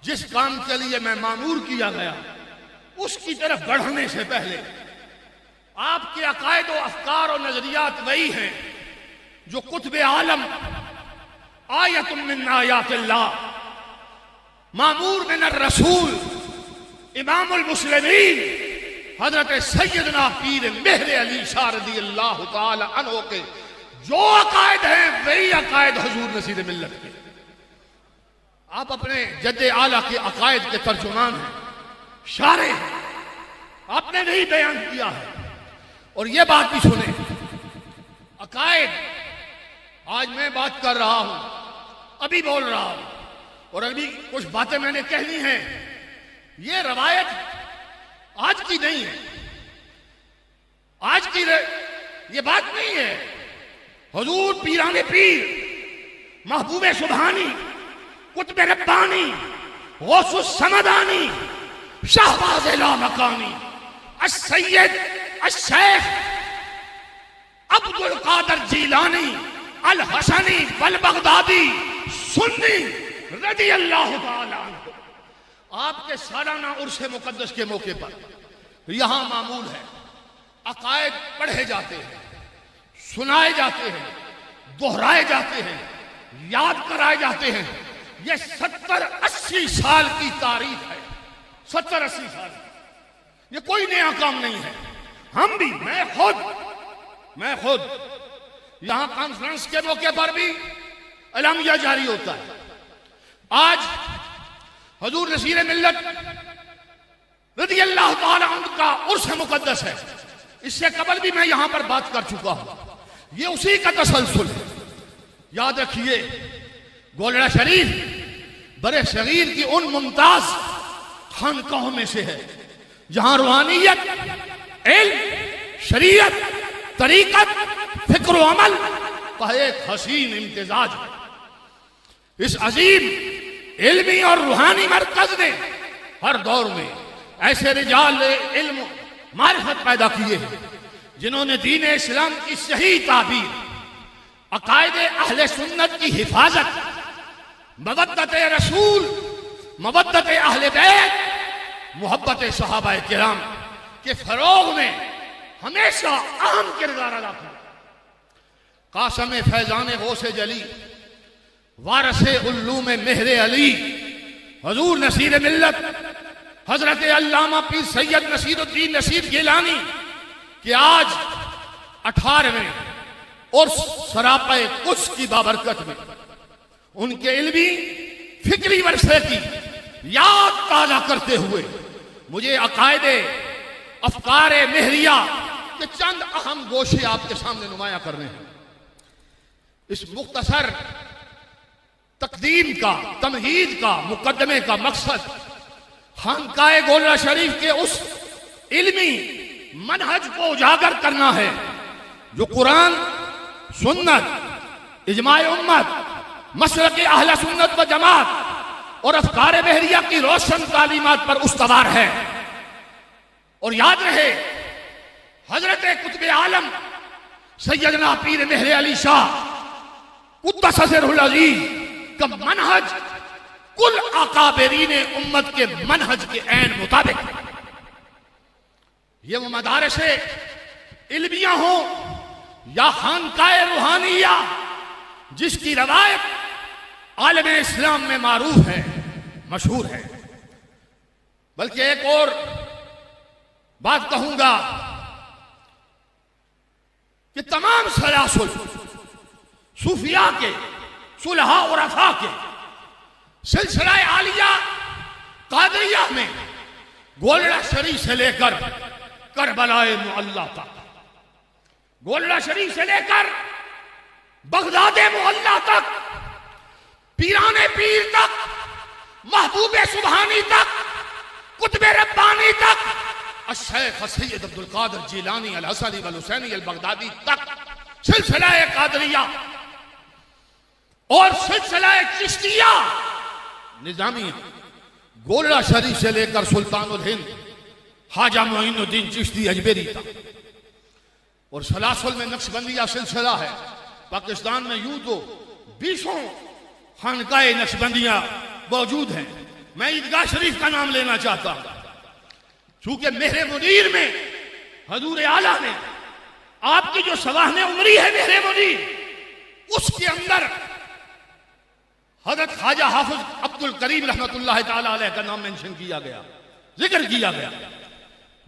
जिस काम के लिए मैं मामूर किया गया उसकी तरफ बढ़ने से पहले आपके अकायद और अफकार और नजरियात वही हैं जो कुतुब आलम आयतुम मिन आयातिल्लाह मामूर मिन रसूल इमामुल मुस्लिमीन हजरत सैयदना पीर मेहर अली शाह रज़ियल्लाहु ताला अन्हु के जो अकायद हैं वही अकायद हुजूर नसीर मिल्लत के। आप अपने जद्दे आला के अकायद के तर्जुमान हैं, शारे हैं, आपने नहीं बयान किया है। और ये बात भी सुने, अकायद आज मैं बात कर रहा हूं, अभी बोल रहा हूं और अभी कुछ बातें मैंने कहनी हैं। ये रवायत आज की नहीं है, आज की ये बात नहीं है। हुजूर पीराने पीर महबूबे सुबहानी कुतुब रब्बानी गौसुस समदानी शाहबाज लामकानी अस्सैयद अस्शैख अब्दुल कादर जीलानी अल हसनी वल बगदादी सुन्नी रज़ियल्लाहु ताला अन्हु आपके सालाना उर्स मुकद्दस के मौके पर यहां मामूल है, अकायद पढ़े जाते हैं, सुनाए जाते हैं, दोहराए जाते हैं, याद कराए जाते हैं। ये 70-80 साल की तारीख है, 70-80 साल। ये कोई नया काम नहीं है। हम भी, मैं खुद यहां कॉन्फ्रेंस के मौके पर भी एलामिया जारी होता है। आज हुजूर नसीर मिल्लत रज़ियल्लाहु ताला अन्हु का उर्स मुकद्दस है। इससे कबल भी मैं यहां पर बात कर चुका हूं, ये उसी का तसलसल है। याद रखिए, गोलड़ा शरीफ बड़े शगीर की उन मुमताज खानकाहों में से है जहां रूहानियत, इल्म, शरीयत, तरीकत, फिक्र व अमल का एक हसीन इम्तिजाज है। इस अजीम इल्मी और रूहानी मरकज ने हर दौर में ऐसे रिजाल इल्म मारिफत पैदा किए हैं जिन्होंने दीन इस्लाम की सही ताबीर, अकायद अहले सुन्नत की हिफाजत, मवद्दत रसूल, मवद्दत अहले बैत, मोहब्बत सहाबा किराम के फरोग में हमेशा अहम किरदार अदा किया। कासम फैजान गौसे जली वारसे उल्लूम मेहर अली हुजूर नसीर मिल्लत हजरत अल्लामा पीर सैयद नसीरुद्दीन नसीर गिलानी कि आज 18वें और सरापे कुछ की बाबरकत में उनके इल्मी फिक्री वर्षे की याद ताजा करते हुए मुझे अकायदे अफकार मेहरिया के चंद अहम गोशे आपके सामने नुमाया करने हैं। इस मुख्तसर तकदीम का, तमहीद का, मुकदमे का मकसद खानकाए गोलड़ा शरीफ के उस इल्मी मनहज को उजागर करना है जो कुरान, सुन्नत, इजमाए उम्मत, मसलक अहले सुन्नत व जमात और अफकार बहरिया की रोशन तालीमात पर उस्तवार है। और याद रहे, हजरत कुतुब आलम सैयदना पीर मेहर अली शाह कुद्दस सिर्हुल अज़ीज़ का मनहज कुल अकाबरीन उम्मत के मनहज के ऐन मुताबिक ये वो मदारसे इल्मिया हो या खानकाए रूहानिया जिसकी रवायत आलम इस्लाम में मारूफ है, मशहूर है। बल्कि एक और बात कहूंगा कि तमाम सलासुल सूफिया के, सुलहा और अफा के सिलसिला आलिया कादरिया में गोलड़ा शरीफ से लेकर करबलाए मुअल्ला तक, गोलड़ा शरीफ से लेकर बगदादे मुअल्ला तक, पीराने पीर तक, महबूबे सुबहानी तक, कुतुब रब्बानी तक, अश-शेख सैयद अब्दुल कादिर जीलानी अल हसनी वल हुसैनी अल बगदादी तक सिलसिला कादरिया और सिलसिला चिश्तिया निजामिया गोलड़ा शरीफ से लेकर सुल्तानुल हिंद ख्वाजा मोइनुद्दीन चिश्ती अजमेरी तक। और सलासल में नक्शबंदिया सिलसिला है। पाकिस्तान में यूं तो 20 खानकाए नक्शबंदियां मौजूद हैं, मैं ईदगाह शरीफ का नाम लेना चाहता हूं, चूंकि मेरे मुनीर में हजूर आला ने आपकी जो सवाहने उमरी है मेरे मुनीर, उसके अंदर हजरत ख्वाजा हाफिज अब्दुल करीम रहमतुल्लाह ताला अलैह का नाम मेंशन किया गया, जिक्र किया गया।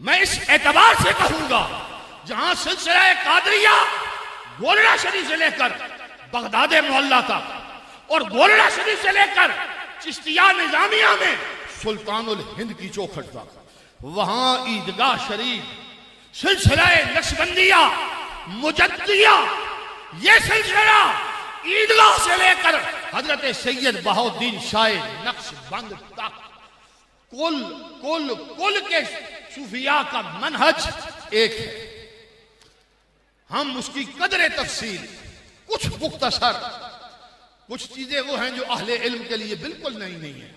मैं इस एतबार से कहूंगा, जहां सिलसिला कादरिया गोलड़ा शरीफ से लेकर बगदाद मोहल्ला तक और गोलड़ा शरीफ से लेकर चिश्तिया निजामिया में सुल्तानुल हिंद की चौखट तक, वहां ईदगाह शरीफ सिलसिला नक्शबंदिया मुजद्दिया, ये सिलसिला ईदगाह से लेकर हजरत सैयद बहाउद्दीन शाह नक्शबंद तक कुल कुल कुल के सूफिया का मनहज एक है। हम उसकी कदर तफसील कुछ मुख्तसर, कुछ चीजें वो हैं जो अहले इल्म के लिए बिल्कुल नहीं है,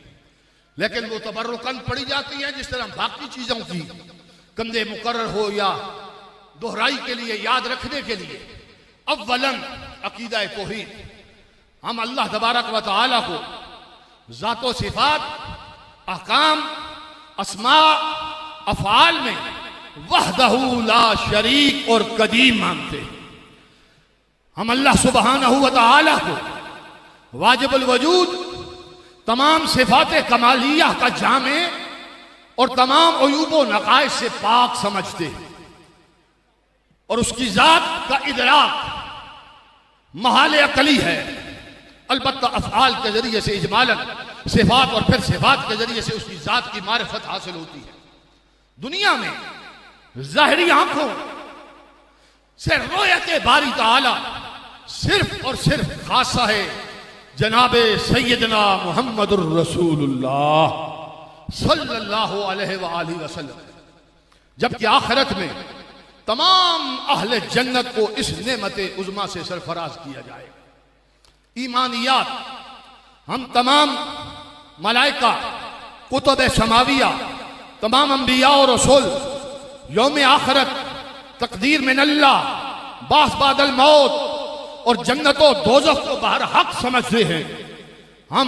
लेकिन वो तबर्रुकन पड़ी जाती हैं, जिस तरह बाकी चीजों की कंधे मुकर्रर हो या दोहराई के लिए, याद रखने के लिए। अव्वलन अकीदा तौहीद, हम अल्लाह तबारक व तआला को ज़ातो सिफात, अहकाम, अस्मा, अफ़आल में वहदहू ला शरीक और कदीम मानते हैं। हम अल्लाह सुब्हानहू व तआला को वाजिबुल वजूद, तमाम सिफात कमालिया का जामे और तमाम अयूब व नकाइस से पाक समझते हैं, और उसकी जात का इदराक महाल अकली है। अलबत्ता अफ़आल के जरिए से इजमालन सिफात और फिर सिफात के जरिए से उसकी जात की मारिफत हासिल होती है। दुनिया में ज़ाहिरी आंखों से रोयत बारी ताला सिर्फ और सिर्फ खासा है जनाबे सैयदना मुहम्मदुर रसूलुल्लाह सल्लल्लाहु अलैहि वसल्लम, जबकि आखिरत में तमाम अहले जन्नत को इस नेमत उज़्मा से सरफराज किया जाएगा। ईमानियात, हम तमाम मलाइका, कुतुब समाविया, तमाम अंबिया और रसूल यौम आखिरत, तकदीर मिन अल्लाह, बास बादल मौत और जन्नत और दोज़ख को बाहर हक समझते हैं। हम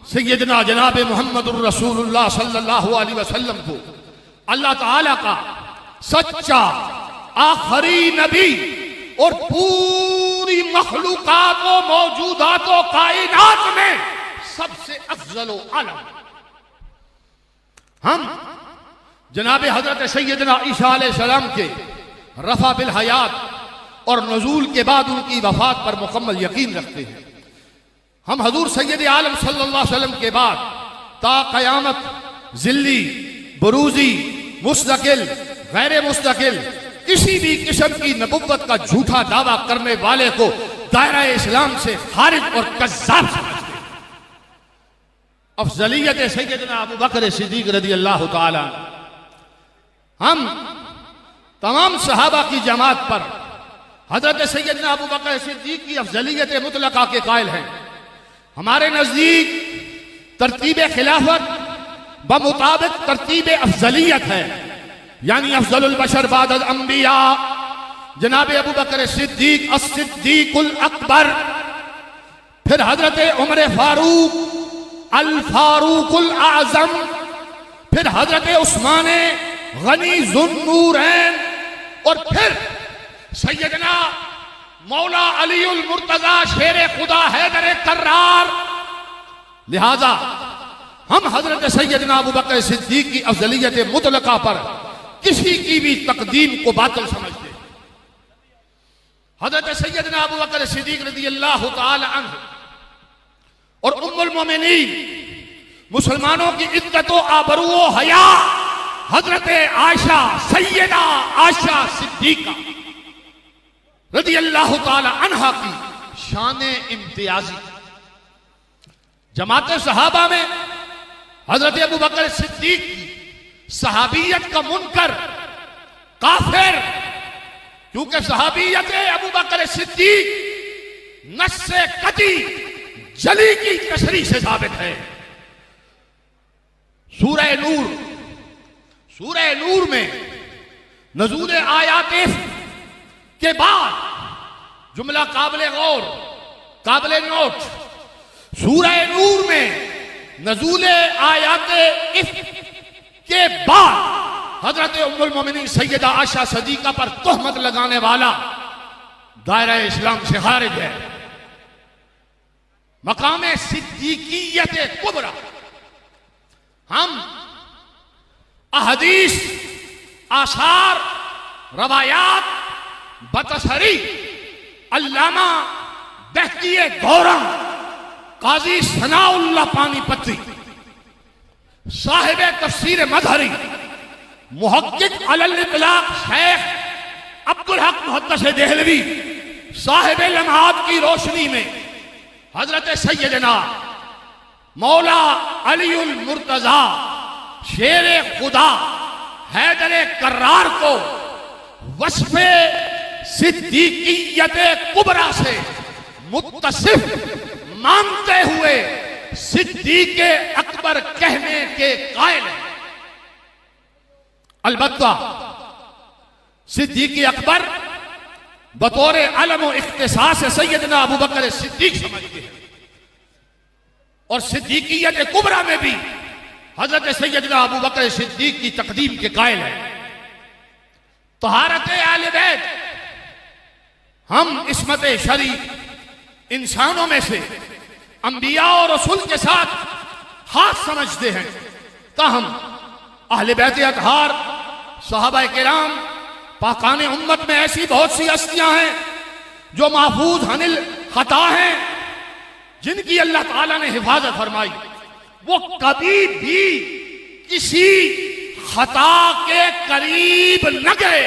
सैयदना जनाब मुहम्मदुर रसूलुल्लाह सल्लल्लाहु अलैहि वसल्लम को अल्लाह ताला का सच्चा आखिरी नबी और पूरी मखलूकात व मौजूदात व कायनात में सबसे अफजल व आलम, हम जनाब हजरत सैयदना ईसा अलैहिस्सलाम के रफा बिल हयात और नजूल के बाद उनकी वफात पर मुकम्मल यकीन रखते हैं। हम हजूर सैयद आलम सल्लल्लाहु अलैहि वसल्लम के बाद ता क़यामत जिल्ली, बुरूजी, मुस्तकिल, गैर मुस्तकिल किसी भी किस्म की नबुव्वत का झूठा दावा करने वाले को दायरा इस्लाम से खारिज और कज़्ज़ाब समझते हैं। अफजलियत सैयदना अबू बकर सिद्दीक रज़ी अल्लाह ताला, हम तमाम सहाबा की जमात पर हजरत सैयदना अबू बकर सिद्दीक की अफजलियत मुतलका के कायल हैं। हमारे नजदीक तरतीब खिलाफत बमुताबिक तरतीब अफजलियत है, यानी अफजलुल बशर बादल अंबिया जनाब अबू बकर सिद्दीक as-सिद्दीकुल अकबर, फिर हजरत उमर फारूक अल फारूकुल आजम, फिर हजरत उस्मान गनी ज़ुन्नूरैन, और फिर सैयदना मौला अलीउल मुर्तजा शेर खुदा हैदर कर्रार। लिहाजा हम हजरत सैयदना अबू बकर सिद्दीक की अफजलियत मुतलका पर किसी की भी तकदीम को बातिल समझते हैं। हजरत सैयदना अबू बकर सिद्दीक रज़ी अल्लाह ताला अन्हु और उम्मुल मोमिनीन, मुसलमानों की इज्जत व आबरू व हया हजरत आयशा, सैयदा आयशा सिद्दीका रज़ी अल्लाह ताला अन्हा की शान इम्तियाजी। जमात सहाबा में हजरत अबू बकर सिद्दीक की सहाबियत का मुनकर काफिर, क्योंकि सहाबियत अबू बकर सिद्दीक नस्से कती जली की तशरीह से साबित है। सूरह नूर, सूरह नूर में नज़ूल आयात के बाद जुमला काबिल गौर, काबिल नोट, सूरह नूर में नजूल आयात के बाद हजरत उम्मुल मोमिनीन सैयदा आयशा सदीका पर तोहमत लगाने वाला दायरा इस्लाम से खारिज है। मकाम सिद्दीकियत कुबरा हम अहदीस, आसार, रवायात बतसरी अल्लामा बहकिए गौरम काजी सनाउल्लाह पानीपती साहिब तफसीर मजहरी मुहक्किक अलल इतलाक शेख अब्दुल हक मुहद्दिस देहलवी साहिब लम्हात की रोशनी में हजरत सैयदना मौला अलीउल मुर्तजा शेर खुदा हैदर कर्रार को वस्फे सिद्दीकियत कुबरा से मुत्तसिफ मानते हुए सिद्दीक अकबर कहने के कायल हैं। अलबत्ता सिद्दीक अकबर बतौर अलम व इख्तिसास सैयदना अबू बकर सिद्दीक समझते हैं और सिद्दीकियत कुबरा में भी हजरत सैयदना अबू बकर सिद्दीक की तकदीम के कायल है। तहारत आले बैत हम इस्मत शरी इंसानों में से अंबिया और रसूल के साथ खास समझते हैं। ताहम अहले बैत अतहार, सहाबा किराम, पाकाने उम्मत में ऐसी बहुत सी हस्तियां हैं जो महफूज अनिल खता हैं, जिनकी अल्लाह ताला ने हिफाजत फरमाई। वो कभी भी किसी खता के करीब न गए।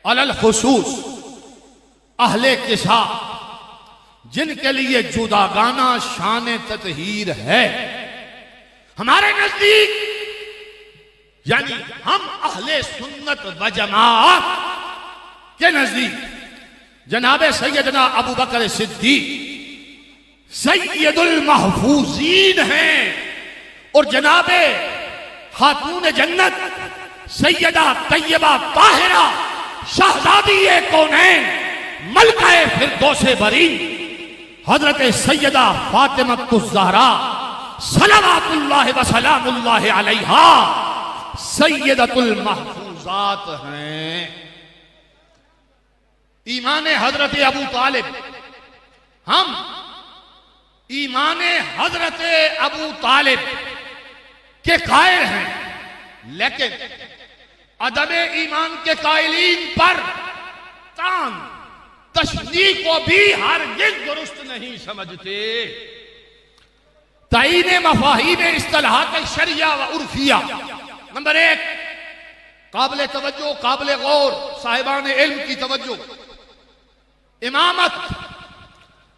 अलल खुसूस अहले किसा, जिनके लिए जुदागाना शान ततहीर है। हमारे नजदीक यानी हम अहले सुन्नत व जमात के नजदीक जनाबे सैयदना अबू बकर सिद्दीक सैयदुल महफूजीन हैं और जनाबे खातून जन्नत सैयदा तैयबा ताहिरा शहजादी कौनैन मलकाए फिरदौसे बरी हजरत सैयदा फातिमतुज़ ज़हरा सलावतुल्लाहि व सलामुल्लाहि अलैहा सैयदतुल महफूजात हैं। ईमान हजरत अबू तालिब, हम ईमान हजरत अबू तालिब के कायल हैं, लेकिन अदब ईमान के कायलीन पर तान तशनीह को भी हरगिज़ दुरुस्त नहीं समझते। ताईन मफाहीम इस्तिलाहात शरिया व उर्फिया। नंबर एक, काबिल तवज्जो, काबिल गौर, साहिबान इल्म की तवज्जो। इमामत,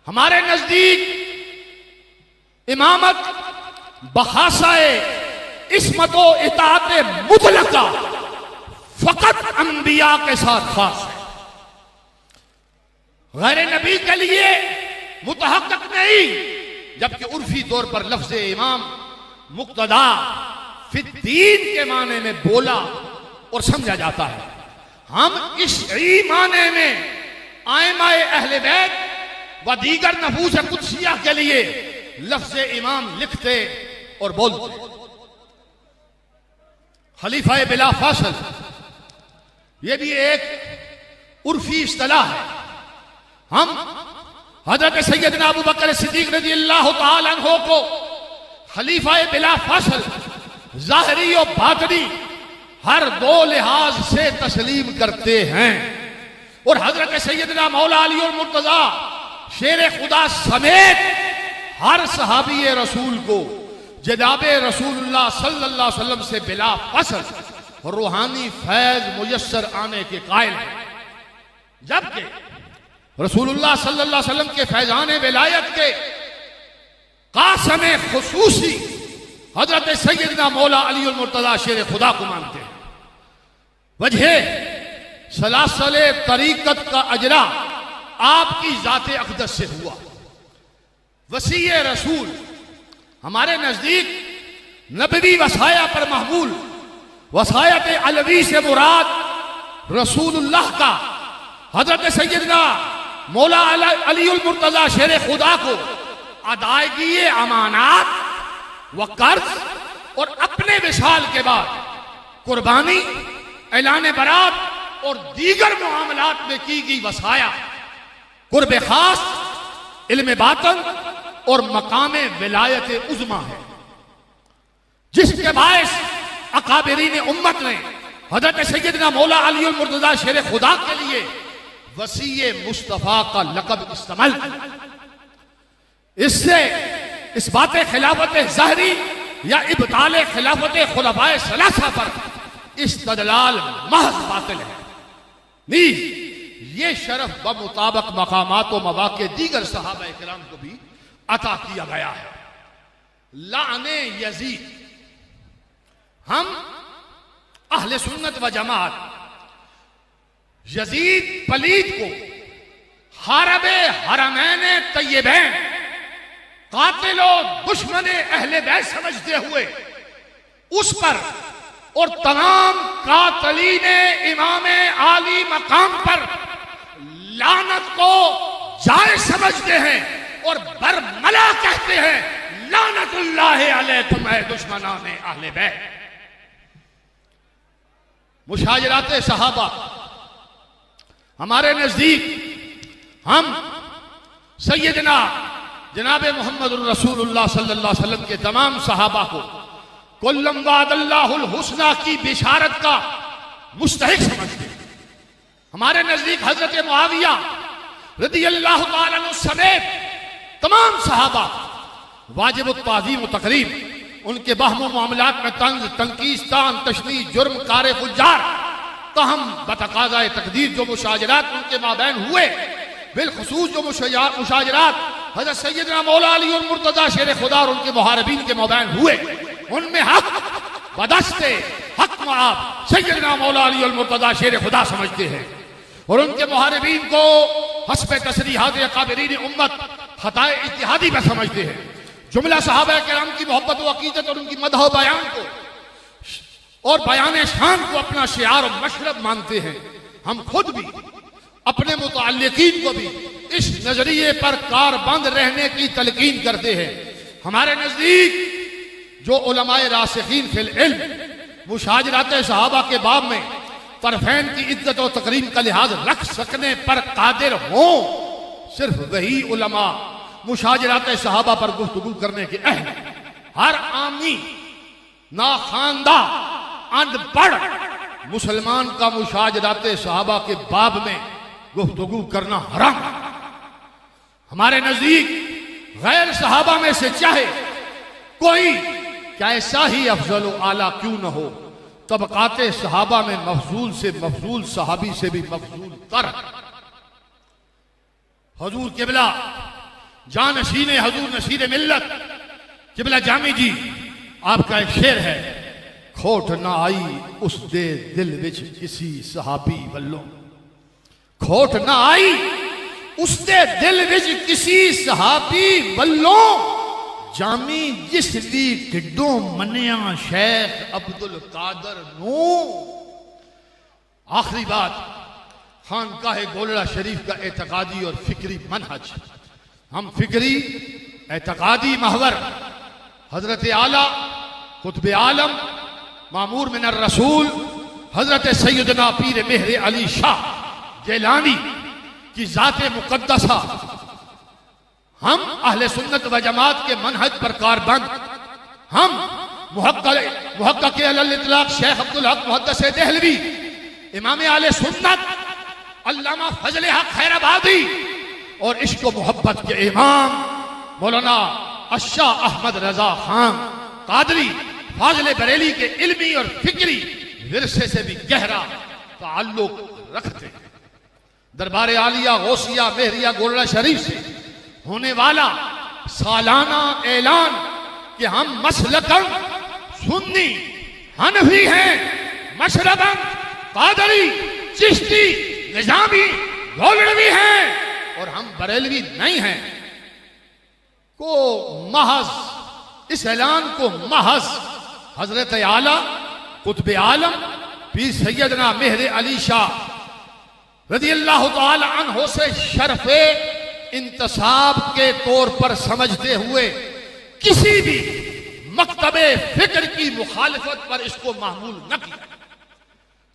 हमारे नजदीक इमामत बखासाए इस्मतो इताअत मुतलका फकत अंबिया के साथ खास है। गैर नबी के लिए मुतहक्कक नहीं, जबकि उर्फी तौर पर लफ्ज इमाम मुक्तदा फिद्दीन के माने में बोला और समझा जाता है। हम इस माने में आइमाए अहले बैत व दीगर नफूस कुदसिया के लिए लफ्ज इमाम लिखते और बोलते। खलीफा बिला फासल, यह भी एक उर्फी इस्तिलाह है। हम हजरत सैयदना अबू बकर सिद्दीक रज़ी अल्लाह तआला अन्हु को खलीफा बिला फासल ज़ाहिरी और बातनी हर दो लिहाज से तस्लीम करते हैं और हजरत सैयदना मौला अली और मुर्तजा शेर खुदा समेत हर सहाबी रसूल को जनाबे रसूलुल्लाह सल्लल्लाहु अलैहि वसल्लम से बिला फसल रूहानी फैज मुयस्सर आने के कायल है। जबकि रसूलुल्लाह सल्लल्लाहु अलैहि वसल्लम के फैजान विलायत के कासम खुसूसी हजरत सैयदना मौला अली और मुर्तजा शेर खुदा को मानते हैं। वजह सलासल तरीकत का अजरा आपकी जाते अक़दस से हुआ। वसी रसूल, हमारे नजदीक नबवी वसाया पर महमूल वसायत अलवी से मुराद रसूलुल्लाह का हजरत सैयदना मौला अली उल मुर्तजा शेर खुदा को अदायगी अमानात व कर्ज और अपने विशाल के बाद कुर्बानी, ऐलान बरात और दीगर मामलात में की गई वसाया, कुर्ब खास, इल्म बातन और मकाम विलायत उज़्मा है, जिसके बायस अकाबिरीन उम्मत ने हजरत सैयदना मौला अली मुर्तज़ा शेर खुदा के लिए वसीए मुस्तफ़ा का लक़ब इस्तेमाल किया। इससे इस बात खिलाफत ज़हरी या इब्ताल खिलाफत खुलफाए सलासा पर इस्तदलाल महज बातिल है। नीज़ ये शरफ बमुताबिक मकामात व मवाक़े दीगर सहाबा इकराम को भी अता किया गया है। लाने यजीद, हम अहले सुन्नत व जमात यजीद पलीद को हरबे हरमैन तय्यबैन कातिलो दुश्मन अहले बैत समझते हुए उस पर और तमाम कातलीन इमाम आली मकाम पर लानत को जायज समझते हैं और बरमला कहते हैं, लानतुल्लाह अलैकुम ऐ दुश्मनान अहले बैत। मुशाजरात सहाबा हमारे नजदीक, हम सैयदना जनाब मोहम्मद रसूलुल्लाह सल्लल्लाहु अलैहि वसल्लम के तमाम सहाबा को कुल्लम वादल्लाहुल हुस्ना की बिशारत का मुस्तहिक समझते हैं। हमारे नजदीक हजरत मुआविया रदियल्लाहु ताला अन्हु समेत तमाम सहाबा वाजिब ताज़ीम व तकरीम, उनके बहमो मामलात में तंज, तनकीस, तान, तशनी, जुर्म, कार फुज्जार, तहम बतकाज़ाए तकदीर जो मुशाजरात उनके माबैन हुए, बिलखुसूस जो मुशाजरात हज़रत सैयदना मौला अली मुर्तज़ा शेर खुदा और उनके मुहारिबीन के माबैन हुए, उनमें हक बदस्ते हक मआब सैयदना मौला अली मुर्तज़ा शेर खुदा समझते हैं और उनके मुहारिबीन को हस्ब तसरीहात अकाबिरीन उम्मत खताए इत्तिहादी में समझते हैं। जुमला सहाबा किराम की मोहब्बत व अकीदत और उनकी मदह व बयान को और बयान शान को अपना शियार और मशरब मानते हैं। हम खुद भी अपने मुतअल्लिकीन को भी इस नजरिए पर कारबंद रहने की तलकीन करते हैं। हमारे नजदीक जो उलमाए रासिखीन फिल इल्म मुशाजरात सहाबा के बाब में तरफैन की इज्जत और तकरीम का लिहाज रख सकने पर कादिर हों, सिर्फ वही उलमा मुशाजरात सहाबा पर गुफ्तगू करने के अहल। हर आमी नाखानदा अनपढ़ मुसलमान का मुशाजरात सहाबा के बाब में गुफ्तगू करना हराम। हमारे नजदीक गैर सहाबा में से चाहे कोई कैसा ही अफजल व आला क्यों न हो, तबकाते सहाबा में मफजूल से मफजूल सहाबी से भी मफजूल तर। हजूर किबला जानशीन हजूर नशीर मिल्लत किबला जामी जी, आपका एक शेर है, खोट ना आई उस दे दिल विच किसी सहाबी वल्लों, खोट ना आई उस दे दिल विच किसी सहाबी वल्लों, जामी जिस दी टिड्डों मनिया शेख अब्दुल कादर नो। आखिरी बात, खानकाह गोलड़ा शरीफ का एतकादी और फिक्री मनहज। हम फिक्री एतकादी महवर हजरत आला कुतुब आलम मामूर मिनर रसूल हजरत सैयदना पीर मेहर अली शाह जैलानी की जाते मुकद्दसा, हम अहले सुन्नत व जमात के मनहज पर कारबंद, हम मुहक्किक अल इतलाक शेख अब्दुल हक मुहद्दिस देहलवी, इमाम आले सुन्नत अल्लामा फजल हक खैराबादी और इश्क व मोहब्बत के इमाम मौलाना अशाह अहमद रजा खान कादरी फाजिल बरेली के इल्मी और फिक्री विरसे से भी गहरा ताल्लुक रखते हैं। दरबार आलिया गौसिया मेहरिया गोलड़ा शरीफ से होने वाला सालाना ऐलान कि हम मसलकन सुन्नी हनफी हैं, मशरबन कादरी चिश्ती निजामी गोलड़वी हैं और हम बरेलवी नहीं हैं, को महज इस ऐलान को महज हजरत आला कुतुब आलम पीर सैयदना मेहर अली शाह रज़ियल्लाहु ताला अन्हो से शरफ़े इंतसाब के तौर पर समझते हुए किसी भी मकतबे फिक्र की मुखालिफत पर इसको मामूल न किया।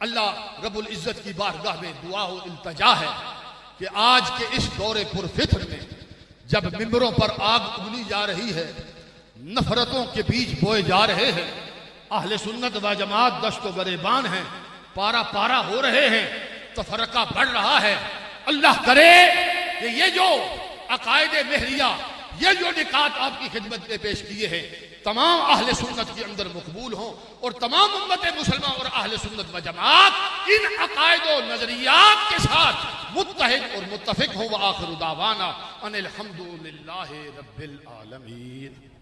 अल्लाह रब्बुल इज्जत की बारगाह में दुआ व इल्तजा है कि आज के इस दौरे पुरफित्र में जब मिंबरों पर आग उगली जा रही है, नफरतों के बीज बोए जा रहे हैं, अहले सुन्नत व जमात दस्तो गरेबान हैं, पारा पारा हो रहे हैं, तफरका बढ़ रहा है। अल्लाह करे कि ये जो अकायदे महरिया, ये जो निकात आपकी खिदमत में पेश किए हैं, तमाम अहले सुन्नत के अंदर मकबूल हों और तमाम उम्मत मुसलमान और अहले सुन्नत व जमात इन अकायद व नजरियात के साथ मुत्तहिद और मुत्तफिक हों। व आखिर दावाना अनिल हम्दुलिल्लाहि रब्बिल आलमीन।